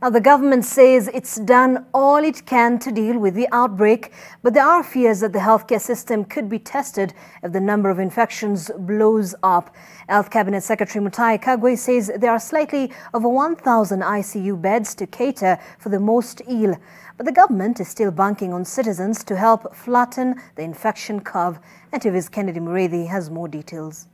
Now, the government says it's done all it can to deal with the outbreak, but there are fears that the healthcare system could be tested if the number of infections blows up. Health Cabinet Secretary Mutahi Kagwe says there are slightly over 1,000 ICU beds to cater for the most ill. But the government is still banking on citizens to help flatten the infection curve. NTV's Kennedy Mureithi has more details.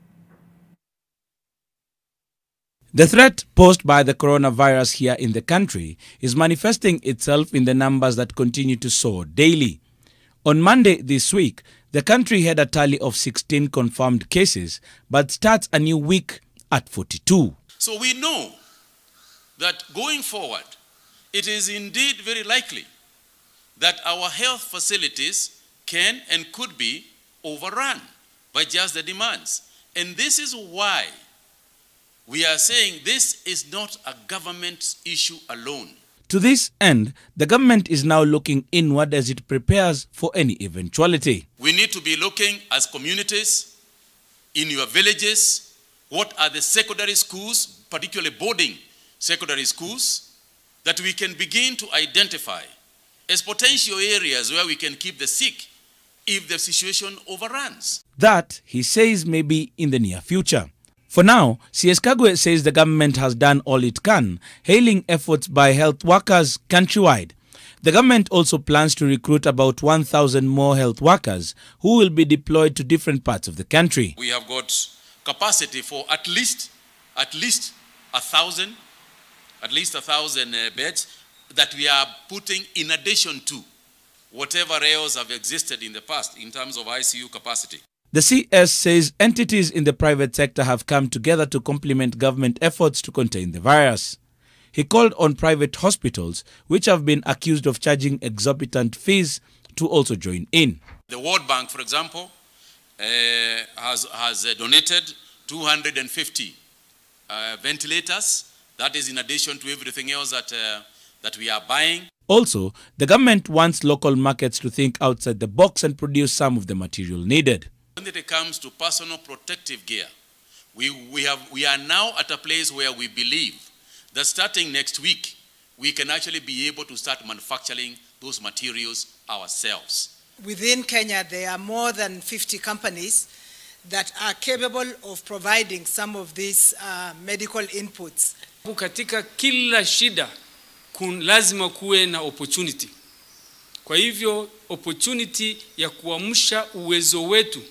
The threat posed by the coronavirus here in the country is manifesting itself in the numbers that continue to soar daily. On Monday this week, the country had a tally of 16 confirmed cases, but starts a new week at 42. So we know that going forward, it is indeed very likely that our health facilities can and could be overrun by just the demands. And this is why we are saying this is not a government issue alone. To this end, the government is now looking inward as it prepares for any eventuality. We need to be looking as communities, in your villages, what are the secondary schools, particularly boarding secondary schools, that we can begin to identify as potential areas where we can keep the sick if the situation overruns. That, he says, may be in the near future. For now, CS Kagwe says the government has done all it can, hailing efforts by health workers countrywide. The government also plans to recruit about 1,000 more health workers who will be deployed to different parts of the country. We have got capacity for at least 1,000 beds that we are putting in addition to whatever else have existed in the past in terms of ICU capacity. The CS says entities in the private sector have come together to complement government efforts to contain the virus. He called on private hospitals, which have been accused of charging exorbitant fees, to also join in. The World Bank, for example, has donated 250 ventilators. That is in addition to everything else that we are buying. Also, the government wants local markets to think outside the box and produce some of the material needed. When it comes to personal protective gear, we are now at a place where we believe that starting next week, we can actually be able to start manufacturing those materials ourselves. Within Kenya, there are more than 50 companies that are capable of providing some of these medical inputs. Katika kila shida, lazima kuwe na opportunity. Kwa hivyo, opportunity ya kuamsha uwezo wetu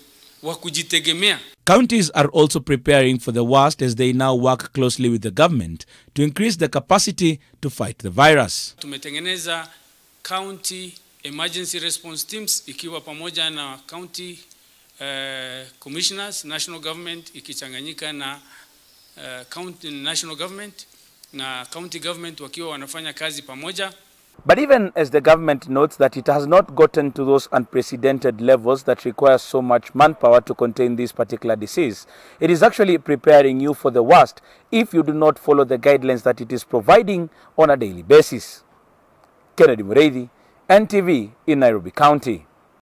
wa kujitegemea. Counties are also preparing for the worst as they now work closely with the government to increase the capacity to fight the virus. Tumetengeneza county emergency response teams ikiwa pamoja na county commissioners, national government ikichanganyika na county national government na county government wakiwa wanafanya kazi pamoja. But even as the government notes that it has not gotten to those unprecedented levels that require so much manpower to contain this particular disease, it is actually preparing you for the worst if you do not follow the guidelines that it is providing on a daily basis. Kennedy Mureithi, NTV in Nairobi County.